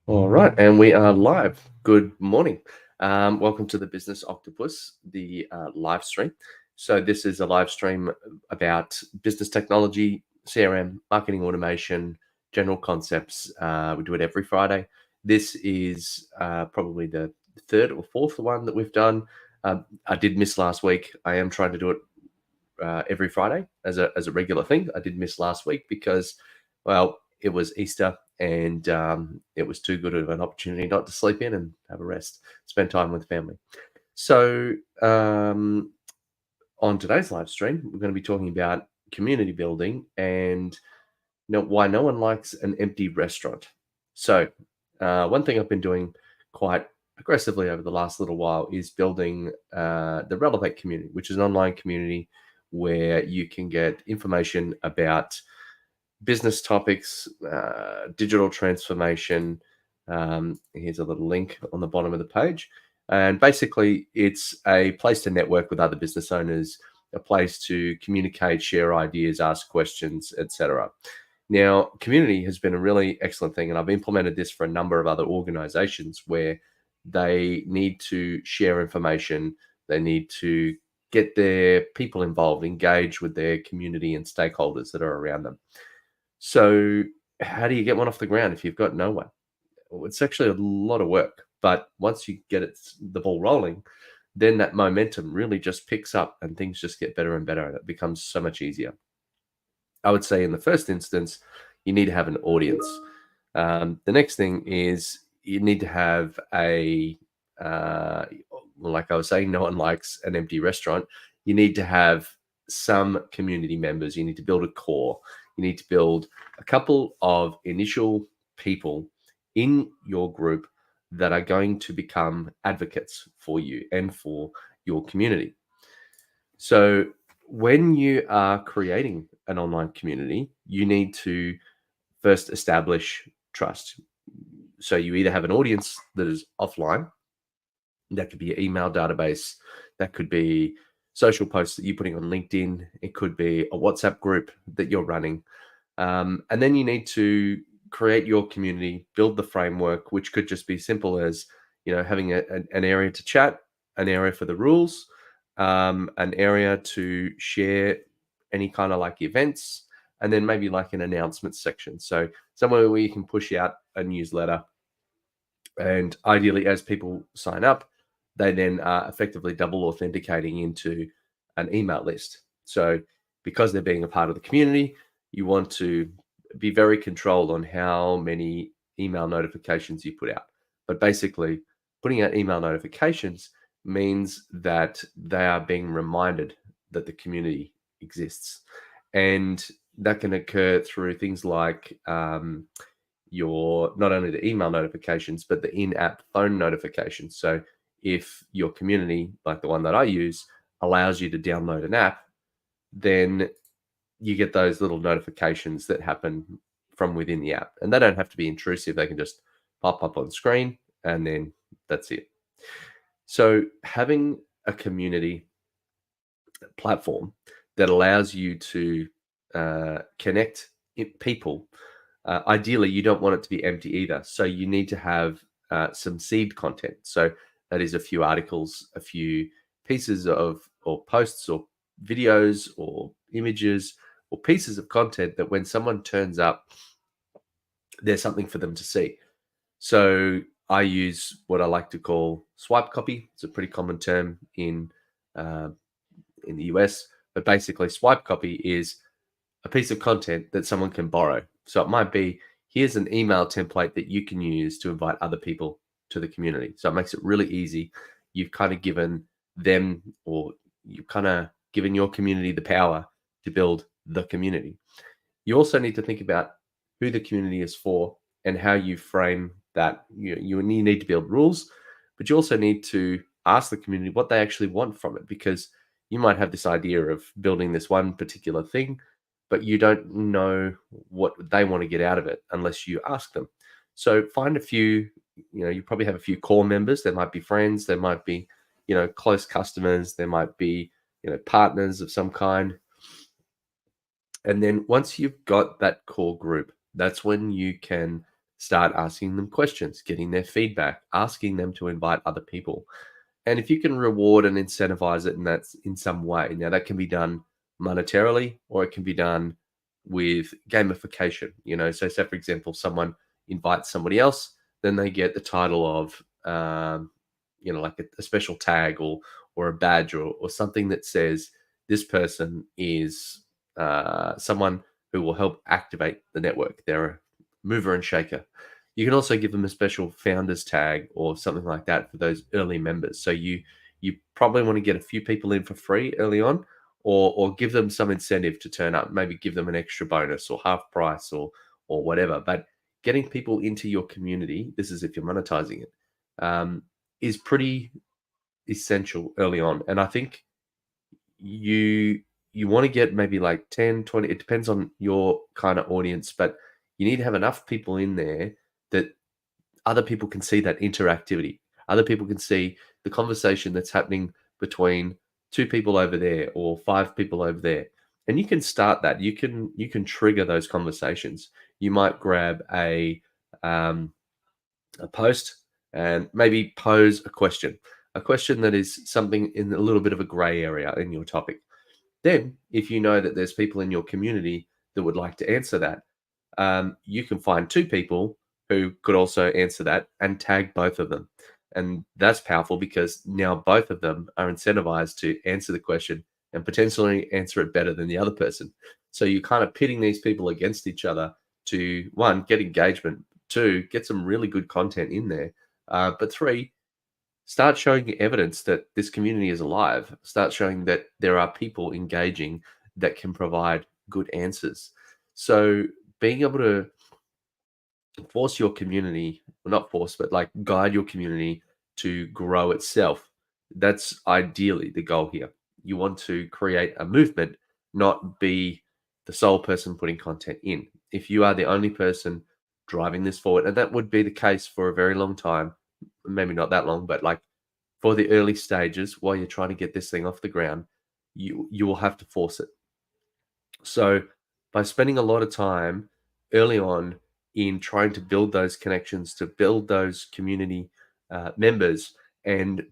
All right, and we are live. Good morning. Welcome to the Business Octopus, the live stream. So, this is a live stream about business technology, CRM, marketing automation, general concepts. We do it every Friday. This is probably the third or fourth one that we've done. I did miss last week. I am trying to do it every Friday as a regular thing. I did miss last week because, well, it was Easter and it was too good of an opportunity not to sleep in and have a rest, spend time with family. So on today's live stream, we're going to be talking about community building and why no one likes an empty restaurant. So one thing I've been doing quite aggressively over the last little while is building the Relevate community, which is an online community where you can get information about business topics, digital transformation. Here's a little link on the bottom of the page. And basically, it's a place to network with other business owners, a place to communicate, share ideas, ask questions, etc. Now, community has been a really excellent thing, and I've implemented this for a number of other organizations where they need to share information, they need to get their people involved, engage with their community and stakeholders that are around them. So, how do you get one off the ground if you've got no one? Well, it's actually a lot of work, but once you get the ball rolling, then that momentum really just picks up and things just get better and better, and it becomes so much easier. I would say in the first instance, you need to have an audience. The next thing is you need to have like I was saying, no one likes an empty restaurant. You need to have some community members. You need to build a core. You need to build a couple of initial people in your group that are going to become advocates for you and for your community. So when you are creating an online community, you need to first establish trust. So you either have an audience that is offline, that could be your email database, that could be social posts that you're putting on LinkedIn, it could be a WhatsApp group that you're running. And then you need to create your community, build the framework, which could just be simple as having an area to chat, an area for the rules, an area to share any kind of like events, and then maybe like an announcements section. So somewhere where you can push out a newsletter, and ideally as people sign up, they then are effectively double authenticating into an email list. So because they're being a part of the community, you want to be very controlled on how many email notifications you put out. But basically, putting out email notifications means that they are being reminded that the community exists. And that can occur through things like your not only the email notifications, but the in-app phone notifications. So if your community, like the one that I use, allows you to download an app, then you get those little notifications that happen from within the app. And they don't have to be intrusive. They can just pop up on screen and then that's it. So having a community platform that allows you to connect people, ideally you don't want it to be empty either. So you need to have some seed content. So that is a few articles, a few pieces of or posts or videos or images or pieces of content that when someone turns up, there's something for them to see. So I use what I like to call swipe copy. It's a pretty common term in the US, but basically swipe copy is a piece of content that someone can borrow. So it might be, here's an email template that you can use to invite other people to the community. So it makes it really easy. You've kind of given them, or you've kind of given your community the power to build the community. You also need to think about who the community is for and how you frame that. You need to build rules, but you also need to ask the community what they actually want from it, because you might have this idea of building this one particular thing, but you don't know what they want to get out of it unless you ask them. So find a few, you probably have a few core members. There might be friends, there might be, close customers, there might be, partners of some kind. And then once you've got that core group, that's when you can Start asking them questions, getting their feedback, asking them to invite other people. And if you can reward and incentivize it, and that's in some way, now that can be done monetarily or it can be done with gamification. So say for example, someone invites somebody else, then they get the title of, like a special tag or a badge or something that says this person is someone who will help activate the network. They're a mover and shaker. You can also give them a special founders tag or something like that for those early members. So you probably want to get a few people in for free early on, or give them some incentive to turn up. Maybe give them an extra bonus or half price or whatever. But getting people into your community, this is if you're monetizing it, is pretty essential early on. And I think you you want to get maybe like 10, 20. It depends on your kind of audience, but you need to have enough people in there that other people can see that interactivity. Other people can see the conversation that's happening between two people over there or five people over there. And you can start that. You can trigger those conversations. You might grab a post and maybe pose a question that is something in a little bit of a gray area in your topic. Then, if you know that there's people in your community that would like to answer that, you can find two people who could also answer that and tag both of them. And that's powerful because now both of them are incentivized to answer the question and potentially answer it better than the other person. So you're kind of pitting these people against each other to, one, get engagement, two, get some really good content in there, but three, start showing evidence that this community is alive. Start showing that there are people engaging that can provide good answers. So being able to force your community, well, not force, but like guide your community to grow itself. That's ideally the goal here. You want to create a movement, not be the sole person putting content in. If you are the only person driving this forward, and that would be the case for a very long time, maybe not that long, but like for the early stages while you're trying to get this thing off the ground, you will have to force it. So by spending a lot of time early on in trying to build those connections, to build those community members, and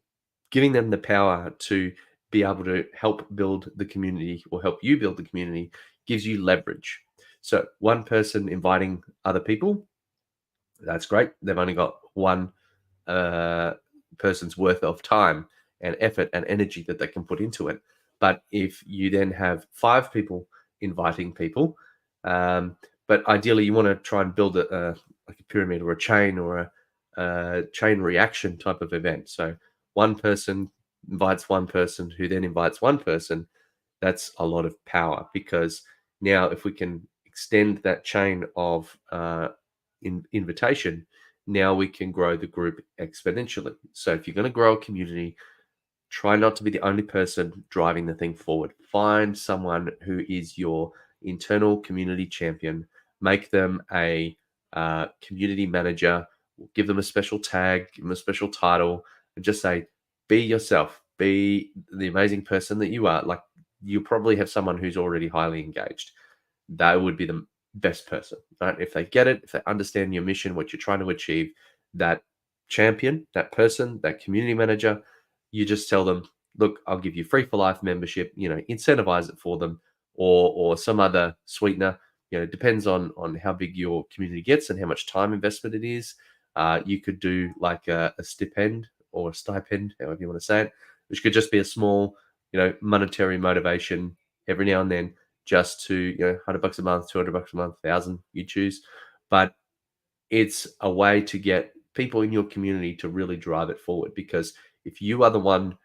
giving them the power to be able to help build the community or help you build the community gives you leverage. So one person inviting other people, that's great. They've only got one uh, person's worth of time and effort and energy that they can put into it. But if you then have five people inviting people, but ideally you want to try and build like a pyramid or a chain or a chain reaction type of event. So one person invites one person who then invites one person. That's a lot of power because now if we can extend that chain of invitation, now we can grow the group exponentially. So if you're going to grow a community, try not to be the only person driving the thing forward. Find someone who is your internal community champion. Make them a community manager. Give them a special tag, give them a special title, and just say, be yourself. Be the amazing person that you are. Like you probably have someone who's already highly engaged. That would be the best person, right? If they get it, if they understand your mission, what you're trying to achieve, that champion, that person, that community manager, you just tell them, look, I'll give you free for life membership, incentivize it for them or some other sweetener. It depends on how big your community gets and how much time investment it is. You could do like a stipend or a stipend, however you want to say it, which could just be a small, monetary motivation every now and then just to, $100 a month, $200 a month, 1,000, you choose. But it's a way to get people in your community to really drive it forward. Because if you are the one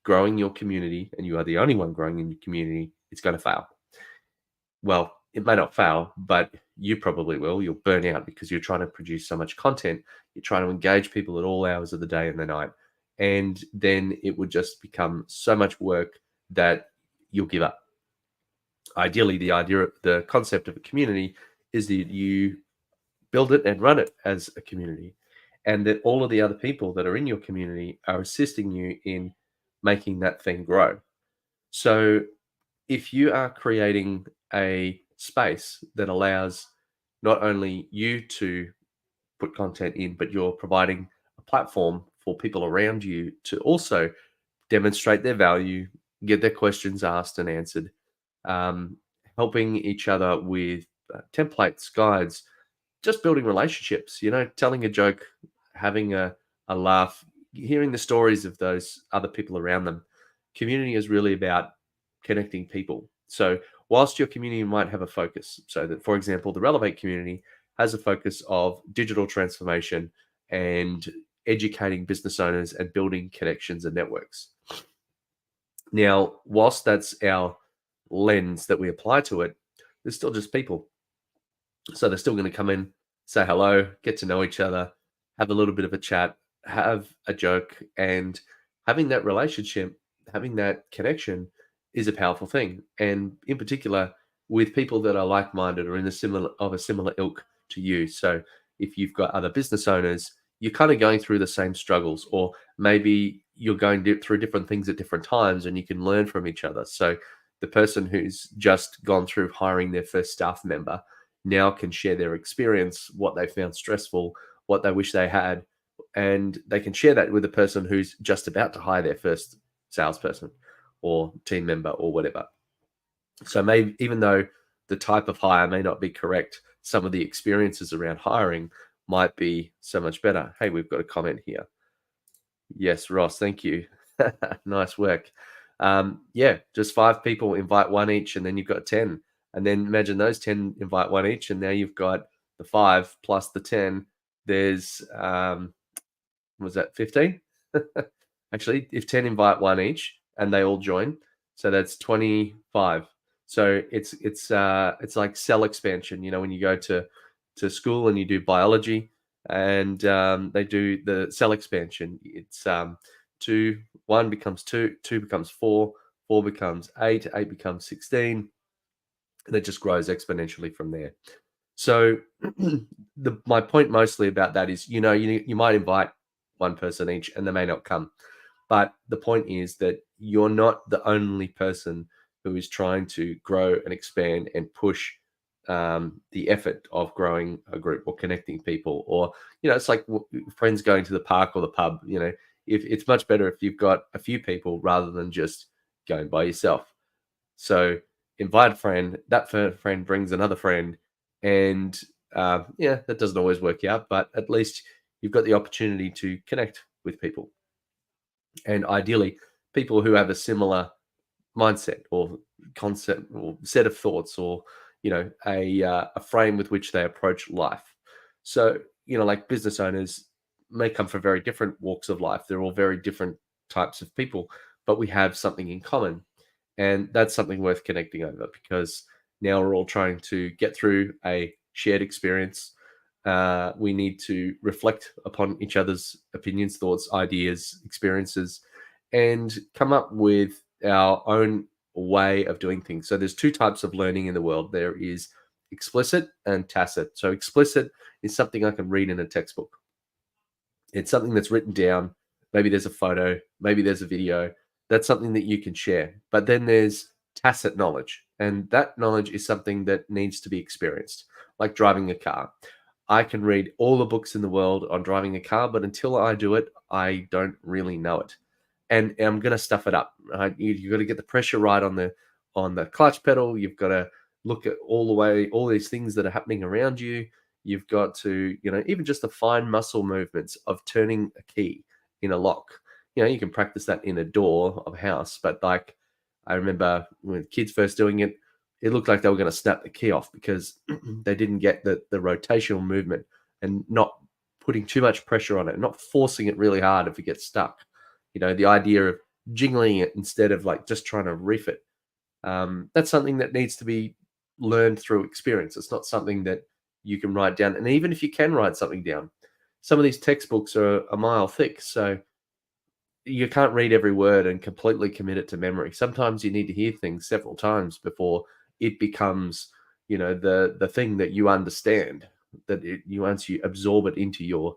growing your community and you are the only one growing in your community, it's going to fail. Well, it may not fail, but you probably will. You'll burn out because you're trying to produce so much content. You're trying to engage people at all hours of the day and the night. And then it would just become so much work that you'll give up. Ideally, the concept of a community is that you build it and run it as a community, and that all of the other people that are in your community are assisting you in making that thing grow. So if you are creating a space that allows not only you to put content in, but you're providing a platform for people around you to also demonstrate their value, get their questions asked and answered, um, helping each other with templates, guides, just building relationships, telling a joke, having a laugh, hearing the stories of those other people around them. Community is really about connecting people. So, whilst your community might have a focus, so that, for example, the Relevate community has a focus of digital transformation and educating business owners and building connections and networks. Now, whilst that's our lens that we apply to it, there's still just people. So they're still going to come in, say hello, get to know each other, have a little bit of a chat, have a joke, and having that relationship, having that connection is a powerful thing. And in particular, with people that are like-minded or in a similar ilk to you. So if you've got other business owners, you're kind of going through the same struggles, or maybe you're going through different things at different times, and you can learn from each other. So the person who's just gone through hiring their first staff member now can share their experience, what they found stressful, what they wish they had, and they can share that with the person who's just about to hire their first salesperson or team member or whatever. So maybe even though the type of hire may not be correct, some of the experiences around hiring might be so much better. Hey, we've got a comment here. Yes, Ross, thank you. Nice work. Yeah, just 5 people, invite 1 each, and then you've got 10. And then imagine those 10 invite 1 each, and now you've got the 5 plus the 10. There's, was that 15? Actually, if 10 invite 1 each and they all join, so that's 25. So it's like cell expansion. When you go to school and you do biology, and they do the cell expansion. It's 2, 1 becomes 2, 2 becomes 4, 4 becomes 8, 8 becomes 16, and it just grows exponentially from there. So my point mostly about that is, you might invite 1 person each and they may not come. But the point is that you're not the only person who is trying to grow and expand and push the effort of growing a group or connecting people. Or, it's like friends going to the park or the pub. If it's much better if you've got a few people rather than just going by yourself. So invite a friend, that friend brings another friend, and that doesn't always work out, but at least you've got the opportunity to connect with people. And ideally, people who have a similar mindset or concept or set of thoughts, or a frame with which they approach life. So like business owners may come from very different walks of life. They're all very different types of people, but we have something in common, and that's something worth connecting over, because now we're all trying to get through a shared experience. We need to reflect upon each other's opinions, thoughts, ideas, experiences, and come up with our own way of doing things. So there's 2 types of learning in the world. There is explicit and tacit. So explicit is something I can read in a textbook. It's something that's written down. Maybe there's a photo, maybe there's a video. That's something that you can share. But then there's tacit knowledge, and that knowledge is something that needs to be experienced, like driving a car. I can read all the books in the world on driving a car, but until I do it, I don't really know it. And I'm going to stuff it up. Right? You've got to get the pressure right on the clutch pedal. You've got to look at all these things that are happening around you. You've got to, even just the fine muscle movements of turning a key in a lock. You can practice that in a door of a house, but like I remember when kids first doing it, it looked like they were going to snap the key off because they didn't get the rotational movement and not putting too much pressure on it, not forcing it really hard if it gets stuck. The idea of jingling it instead of like just trying to riff it. That's something that needs to be learned through experience. It's not something that you can write down. And even if you can write something down, some of these textbooks are a mile thick. So you can't read every word and completely commit it to memory. Sometimes you need to hear things several times before it becomes, the thing that you understand, once you absorb it into your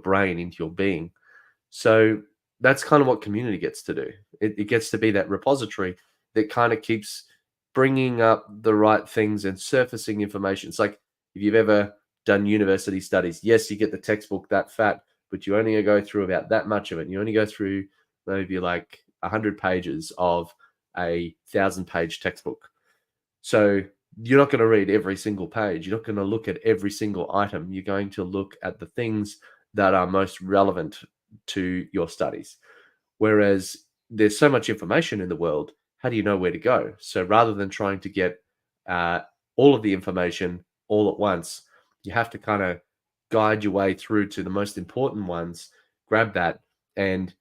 brain, into your being. So that's kind of what community gets to do. It gets to be that repository that kind of keeps bringing up the right things and surfacing information. It's like if you've ever done university studies. Yes, you get the textbook that fat, but you only go through about that much of it. You only go through maybe like 100 pages of a 1,000-page textbook. So you're not going to read every single page. You're not going to look at every single item. You're going to look at the things that are most relevant to your studies. Whereas there's so much information in the world, how do you know where to go? So rather than trying to get all of the information all at once, you have to kind of guide your way through to the most important ones, grab that, and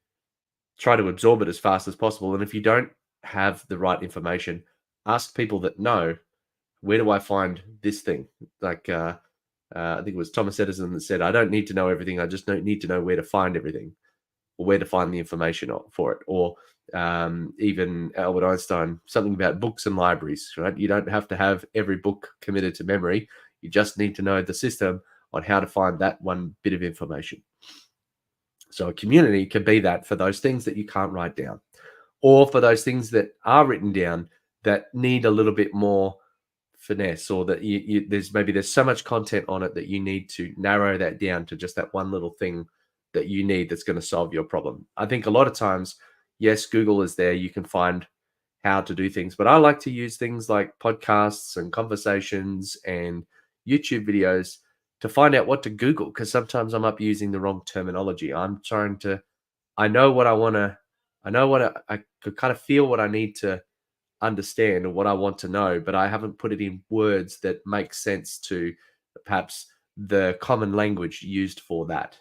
try to absorb it as fast as possible. And if you don't have the right information, ask people that know, where do I find this thing? Like, I think it was Thomas Edison that said, I don't need to know everything. I just don't need to know where to find everything, or where to find the information for it. Or even Albert Einstein, something about books and libraries, right? You don't have to have every book committed to memory. You just need to know the system on how to find that one bit of information. So a community can be that for those things that you can't write down, or for those things that are written down that need a little bit more finesse, or that there's so much content on it that you need to narrow that down to just that one little thing that you need that's going to solve your problem. I think a lot of times, yes, Google is there. You can find how to do things, but I like to use things like podcasts and conversations and YouTube videos to find out what to Google, because sometimes I'm up using the wrong terminology. I know what I want to, I could kind of feel what I need to understand or what I want to know, but I haven't put it in words that make sense to perhaps the common language used for that.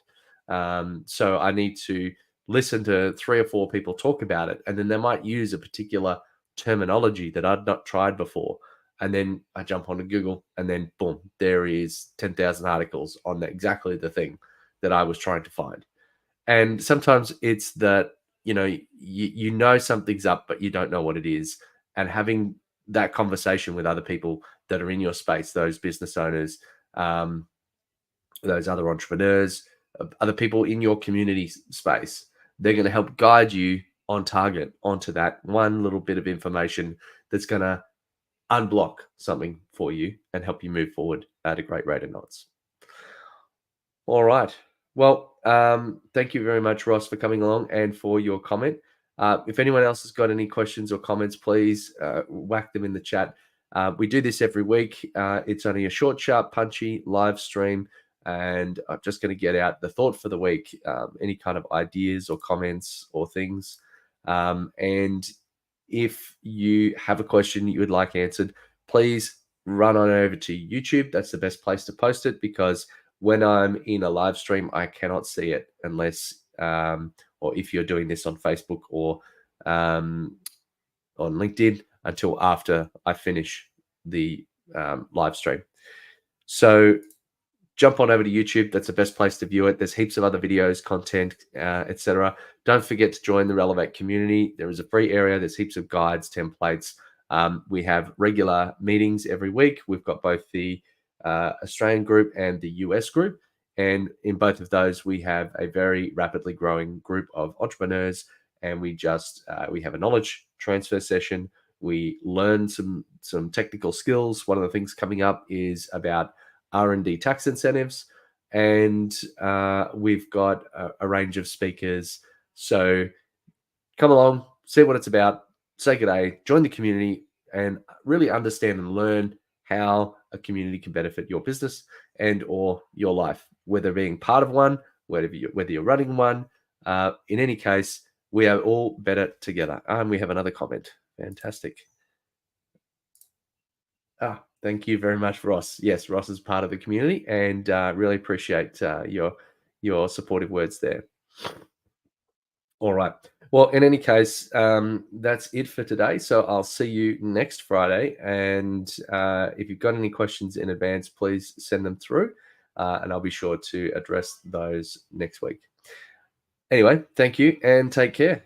So I need to listen to 3 or 4 people talk about it, and then they might use a particular terminology that I'd not tried before. And then I jump onto Google, and then boom, there is 10,000 articles on exactly the thing that I was trying to find. And sometimes it's that, you know something's up, but you don't know what it is. And having that conversation with other people that are in your space, those business owners, those other entrepreneurs, other people in your community space, they're going to help guide you on target onto that one little bit of information that's going to unblock something for you and help you move forward at a great rate of knots. All right. Well, thank you very much, Ross, for coming along and for your comment. If anyone else has got any questions or comments, please whack them in the chat. We do this every week. It's only a short, sharp, punchy live stream, and I'm just going to get out the thought for the week, any kind of ideas or comments or things. And if you have a question you would like answered, please run on over to YouTube. That's the best place to post it, because when I'm in a live stream, I cannot see it unless, or if you're doing this on Facebook or on LinkedIn, until after I finish the live stream. So jump on over to YouTube. That's the best place to view it. There's heaps of other videos, content, etc. Don't forget to join the Relevate community. There is a free area. There's heaps of guides, templates. We have regular meetings every week. We've got both the Australian group and the US group. And in both of those, we have a very rapidly growing group of entrepreneurs. And we have a knowledge transfer session. We learn some technical skills. One of the things coming up is about R&D tax incentives, and we've got a range of speakers. So come along, see what it's about, say good day, join the community, and really understand and learn how a community can benefit your business and or your life, whether being part of one, whether you're running one. In any case, we are all better together. And we have another comment. Fantastic. Thank you very much, Ross. Yes, Ross is part of the community, and really appreciate your supportive words there. All right. Well, in any case, that's it for today. So I'll see you next Friday. And if you've got any questions in advance, please send them through, and I'll be sure to address those next week. Anyway, thank you and take care.